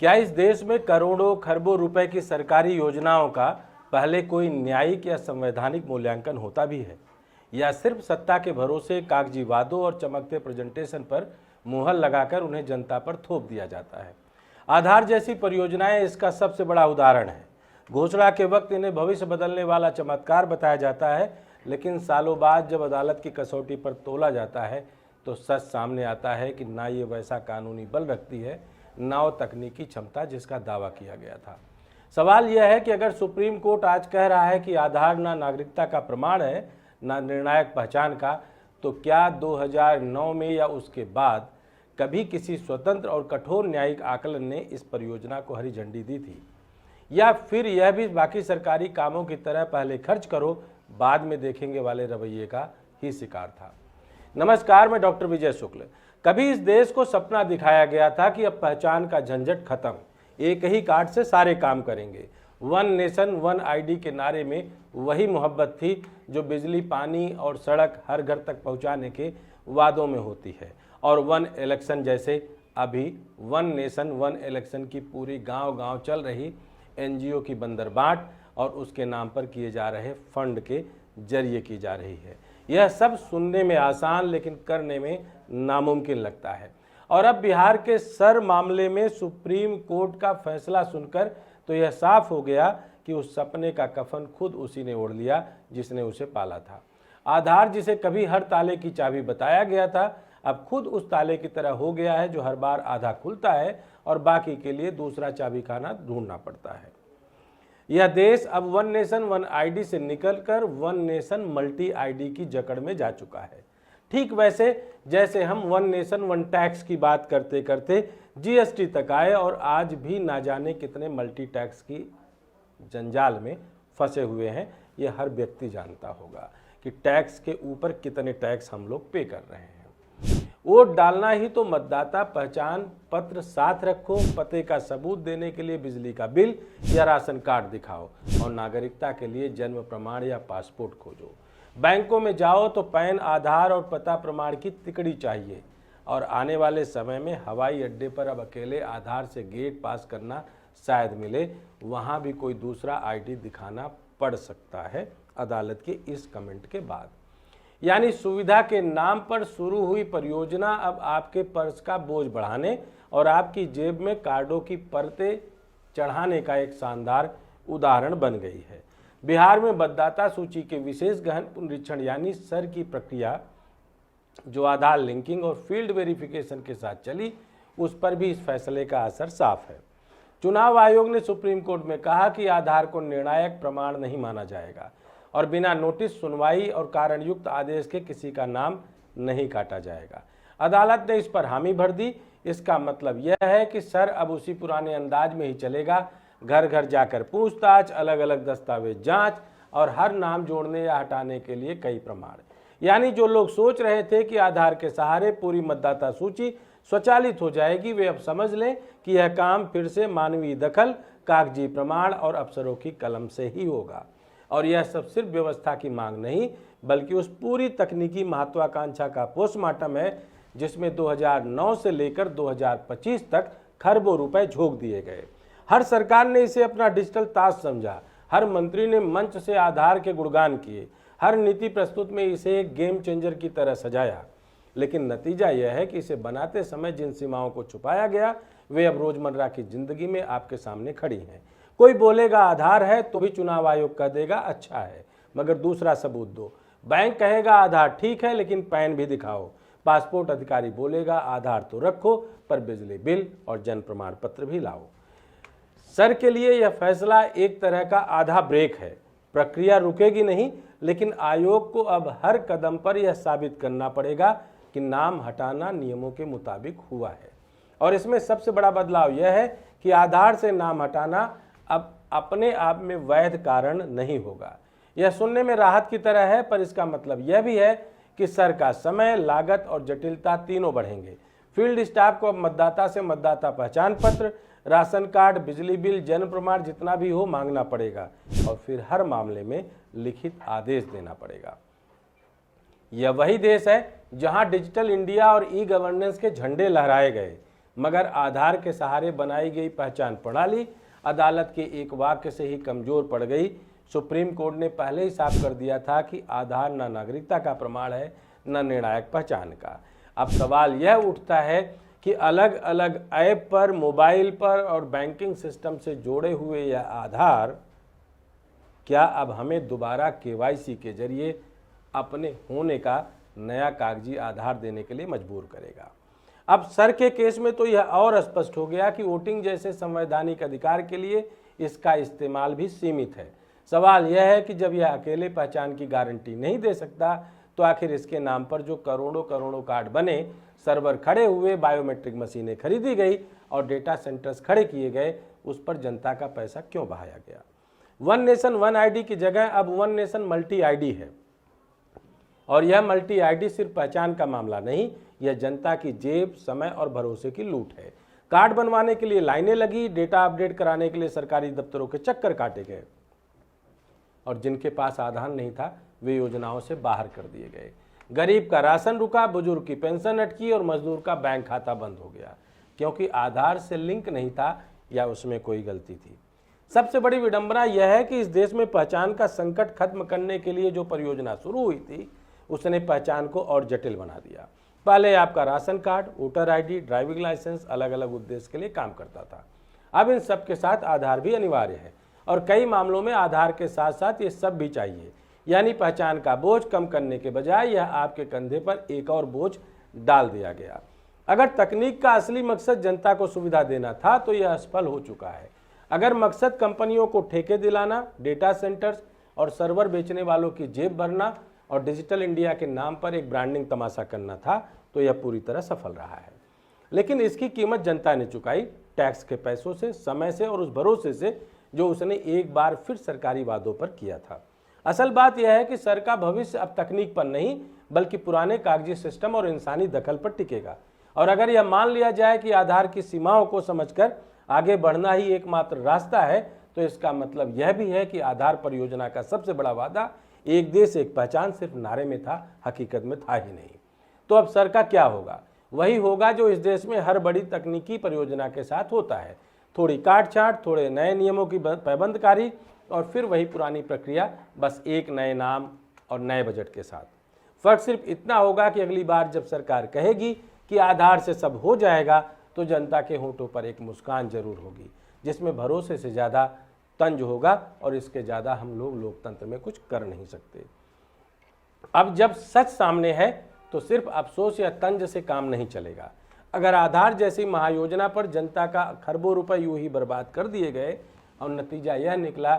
क्या इस देश में करोड़ों खरबों रुपए की सरकारी योजनाओं का पहले कोई न्यायिक या संवैधानिक मूल्यांकन होता भी है, या सिर्फ सत्ता के भरोसे कागजी वादों और चमकते प्रेजेंटेशन पर मुहर लगाकर उन्हें जनता पर थोप दिया जाता है? आधार जैसी परियोजनाएं इसका सबसे बड़ा उदाहरण है। घोषणा के वक्त इन्हें भविष्य बदलने वाला चमत्कार बताया जाता है, लेकिन सालों बाद जब अदालत की कसौटी पर तोला जाता है तो सच सामने आता है कि ना ये वैसा कानूनी बल रखती है, ना वो तकनीकी क्षमता जिसका दावा किया गया था। सवाल यह है कि अगर सुप्रीम कोर्ट आज कह रहा है कि आधार ना नागरिकता का प्रमाण है, ना निर्णायक पहचान का, तो क्या 2009 में या उसके बाद कभी किसी स्वतंत्र और कठोर न्यायिक आकलन ने इस परियोजना को हरी झंडी दी थी? या फिर यह भी बाकी सरकारी कामों की तरह पहले खर्च करो बाद में देखेंगे वाले रवैये का ही शिकार था? नमस्कार, मैं डॉक्टर विजय शुक्ल। कभी इस देश को सपना दिखाया गया था कि अब पहचान का झंझट खत्म, एक ही कार्ड से सारे काम करेंगे। वन नेशन वन आईडी के नारे में वही मोहब्बत थी जो बिजली, पानी और सड़क हर घर तक पहुंचाने के वादों में होती है। और वन इलेक्शन जैसे अभी वन नेशन वन इलेक्शन की पूरी गांव-गांव चल रही एनजीओ की बंदरबाट और उसके नाम पर किए जा रहे फंड के जरिए की जा रही है। यह सब सुनने में आसान लेकिन करने में नामुमकिन लगता है। और अब बिहार के सर मामले में सुप्रीम कोर्ट का फैसला सुनकर तो यह साफ हो गया कि उस सपने का कफन खुद उसी ने ओढ़ लिया जिसने उसे पाला था। आधार, जिसे कभी हर ताले की चाबी बताया गया था, अब खुद उस ताले की तरह हो गया है जो हर बार आधा खुलता है और बाकी के लिए दूसरा चाबी खाना ढूंढना पड़ता है। यह देश अब वन नेशन वन आईडी से निकलकर वन नेशन मल्टी आईडी की जकड़ में जा चुका है। ठीक वैसे जैसे हम वन नेशन वन टैक्स की बात करते करते जीएसटी तक आए और आज भी ना जाने कितने मल्टी टैक्स की जंजाल में फंसे हुए हैं। यह हर व्यक्ति जानता होगा कि टैक्स के ऊपर कितने टैक्स हम लोग पे कर रहे हैं। वोट डालना ही तो मतदाता पहचान पत्र साथ रखो, पते का सबूत देने के लिए बिजली का बिल या राशन कार्ड दिखाओ, और नागरिकता के लिए जन्म प्रमाण या पासपोर्ट खोजो। बैंकों में जाओ तो पैन, आधार और पता प्रमाण की तिकड़ी चाहिए। और आने वाले समय में हवाई अड्डे पर अब अकेले आधार से गेट पास करना शायद मिले, वहाँ भी कोई दूसरा आईडी दिखाना पड़ सकता है अदालत के इस कमेंट के बाद। यानी सुविधा के नाम पर शुरू हुई परियोजना अब आपके पर्स का बोझ बढ़ाने और आपकी जेब में कार्डों की परतें चढ़ाने का एक शानदार उदाहरण बन गई है। बिहार में मतदाता सूची के विशेष गहन पुनरीक्षण यानी सर की प्रक्रिया जो आधार लिंकिंग और फील्ड वेरिफिकेशन के साथ चली, उस पर भी इस फैसले का असर साफ है। चुनाव आयोग ने सुप्रीम कोर्ट में कहा कि आधार को निर्णायक प्रमाण नहीं माना जाएगा और बिना नोटिस, सुनवाई और कारण युक्त आदेश के किसी का नाम नहीं काटा जाएगा। अदालत ने इस पर हामी भर दी। इसका मतलब यह है कि सर अब उसी पुराने अंदाज में ही चलेगा, घर घर जाकर पूछताछ, अलग अलग दस्तावेज जांच और हर नाम जोड़ने या हटाने के लिए कई प्रमाण। यानी जो लोग सोच रहे थे कि आधार के सहारे पूरी मतदाता सूची स्वचालित हो जाएगी, वे अब समझ लें कि यह काम फिर से मानवीय दखल, कागजी प्रमाण और अफसरों की कलम से ही होगा। और यह सब सिर्फ व्यवस्था की मांग नहीं, बल्कि उस पूरी तकनीकी महत्वाकांक्षा का पोस्टमार्टम है जिसमें 2009 से लेकर 2025 तक खरबों रुपए झोंक दिए गए। हर सरकार ने इसे अपना डिजिटल ताज समझा, हर मंत्री ने मंच से आधार के गुणगान किए, हर नीति प्रस्तुत में इसे एक गेम चेंजर की तरह सजाया। लेकिन नतीजा यह है कि इसे बनाते समय जिन सीमाओं को छुपाया गया, वे अब रोजमर्रा की जिंदगी में आपके सामने खड़ी हैं। कोई बोलेगा आधार है तो भी चुनाव आयोग कह देगा अच्छा है, मगर दूसरा सबूत दो। बैंक कहेगा आधार ठीक है लेकिन पैन भी दिखाओ। पासपोर्ट अधिकारी बोलेगा आधार तो रखो पर बिजली बिल और जन्म प्रमाण पत्र भी लाओ। सर के लिए यह फैसला एक तरह का आधा ब्रेक है। प्रक्रिया रुकेगी नहीं, लेकिन आयोग को अब हर कदम पर यह साबित करना पड़ेगा कि नाम हटाना नियमों के मुताबिक हुआ है। और इसमें सबसे बड़ा बदलाव यह है कि आधार से नाम हटाना अब अपने आप में वैध कारण नहीं होगा। यह सुनने में राहत की तरह है, पर इसका मतलब यह भी है कि सर का समय, लागत और जटिलता तीनों बढ़ेंगे। फील्ड स्टाफ को अब मतदाता से मतदाता पहचान पत्र, राशन कार्ड, बिजली बिल, जन्म प्रमाण जितना भी हो मांगना पड़ेगा और फिर हर मामले में लिखित आदेश देना पड़ेगा। यह वही देश है जहां डिजिटल इंडिया और ई गवर्नेंस के झंडे लहराए गए, मगर आधार के सहारे बनाई गई पहचान प्रणाली अदालत के एक वाक्य से ही कमजोर पड़ गई। सुप्रीम कोर्ट ने पहले ही साफ कर दिया था कि आधार न नागरिकता का प्रमाण है, न निर्णायक पहचान का। अब सवाल यह उठता है कि अलग अलग ऐप पर, मोबाइल पर और बैंकिंग सिस्टम से जोड़े हुए यह आधार क्या अब हमें दोबारा केवाईसी के जरिए अपने होने का नया कागजी आधार देने के लिए मजबूर करेगा? अब सर के केस में तो यह और स्पष्ट हो गया कि वोटिंग जैसे संवैधानिक अधिकार के लिए इसका इस्तेमाल भी सीमित है। सवाल यह है कि जब यह अकेले पहचान की गारंटी नहीं दे सकता तो आखिर इसके नाम पर जो करोड़ों करोड़ों कार्ड बने, सर्वर खड़े हुए, बायोमेट्रिक मशीनें खरीदी गई और डेटा सेंटर्स खड़े किए गए, उस पर जनता का पैसा क्यों बहाया गया? वन नेशन वन आईडी की जगह अब वन नेशन मल्टी आईडी है। और यह मल्टी आईडी सिर्फ पहचान का मामला नहीं, यह जनता की जेब, समय और भरोसे की लूट है। कार्ड बनवाने के लिए लाइनें लगी, डेटा अपडेट कराने के लिए सरकारी दफ्तरों के चक्कर काटे गए और जिनके पास आधार नहीं था वे योजनाओं से बाहर कर दिए गए। गरीब का राशन रुका, बुजुर्ग की पेंशन अटकी और मजदूर का बैंक खाता बंद हो गया, क्योंकि आधार से लिंक नहीं था या उसमें कोई गलती थी। सबसे बड़ी विडंबना यह है कि इस देश में पहचान का संकट खत्म करने के लिए जो परियोजना शुरू हुई थी उसने पहचान को और जटिल बना दिया। पहले आपका ration card, voter ID, driving licence अलग अलग उद्देश्य के लिए काम करता था। अब इन सब के साथ आधार भी अनिवार्य है और कई मामलों में आधार के साथ साथ ये सब भी चाहिए। यानी पहचान का बोझ कम करने के बजाय यह आपके कंधे पर एक और बोझ डाल दिया गया। अगर तकनीक का असली मकसद जनता को सुविधा देना था तो यह असफल हो चुका है। अगर मकसद कंपनियों को ठेके दिलाना, डेटा सेंटर्स और सर्वर बेचने वालों की जेब भरना और डिजिटल इंडिया के नाम पर एक ब्रांडिंग तमाशा करना था तो यह पूरी तरह सफल रहा है। लेकिन इसकी कीमत जनता ने चुकाई, टैक्स के पैसों से, समय से और उस भरोसे से जो उसने एक बार फिर सरकारी वादों पर किया था। असल बात यह है कि सर का भविष्य अब तकनीक पर नहीं बल्कि पुराने कागजी सिस्टम और इंसानी दखल पर टिकेगा। और अगर यह मान लिया जाए कि आधार की सीमाओं को समझकर आगे बढ़ना ही एकमात्र रास्ता है तो इसका मतलब यह भी है कि आधार परियोजना का सबसे बड़ा वादा, एक देश एक पहचान, सिर्फ नारे में था, हकीकत में था ही नहीं। तो अब सर का क्या होगा? वही होगा जो इस देश में हर बड़ी तकनीकी परियोजना के साथ होता है, थोड़ी काट छाट, थोड़े नए नियमों की पाबंदकारी और फिर वही पुरानी प्रक्रिया, बस एक नए नाम और नए बजट के साथ। फर्क सिर्फ इतना होगा कि अगली बार जब सरकार कहेगी कि आधार से सब हो जाएगा तो जनता के होठों पर एक मुस्कान जरूर होगी जिसमें भरोसे से ज़्यादा तंज होगा और इसके ज़्यादा हम लोग लोकतंत्र में कुछ कर नहीं सकते। अब जब सच सामने है तो सिर्फ अफसोस या तंज से काम नहीं चलेगा। अगर आधार जैसी महायोजना पर जनता का खरबों रुपए यूं ही बर्बाद कर दिए गए और नतीजा यह निकला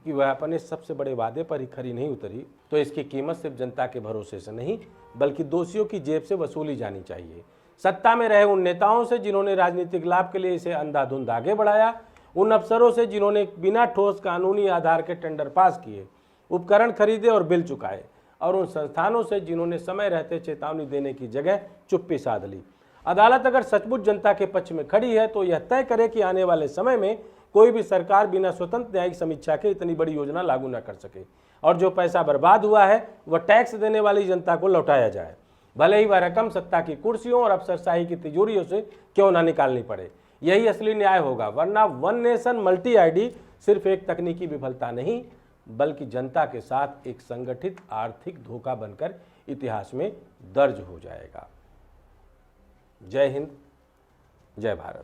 कि वह अपने सबसे बड़े वादे पर ही खरी नहीं उतरी तो इसकी कीमत सिर्फ जनता के भरोसे से नहीं बल्कि दोषियों की जेब से वसूली जानी चाहिए। सत्ता में रहे उन नेताओं से जिन्होंने राजनीतिक लाभ के लिए इसे अंधाधुंध आगे बढ़ाया, उन अफसरों से जिन्होंने बिना ठोस कानूनी आधार के टेंडर पास किए, उपकरण खरीदे और बिल चुकाए, और उन संस्थानों से जिन्होंने समय रहते चेतावनी देने की जगह चुप्पी साध ली। अदालत अगर सचमुच जनता के पक्ष में खड़ी है तो यह तय करे कि आने वाले समय में कोई भी सरकार बिना स्वतंत्र न्यायिक समीक्षा के इतनी बड़ी योजना लागू न कर सके और जो पैसा बर्बाद हुआ है वह टैक्स देने वाली जनता को लौटाया जाए, भले ही वह रकम सत्ता की कुर्सियों और अफसरशाही की तिजोरियों से क्यों ना निकालनी पड़े। यही असली न्याय होगा, वरना वन नेशन मल्टी आईडी सिर्फ एक तकनीकी विफलता नहीं बल्कि जनता के साथ एक संगठित आर्थिक धोखा बनकर इतिहास में दर्ज हो जाएगा। जय हिंद, जय भारत।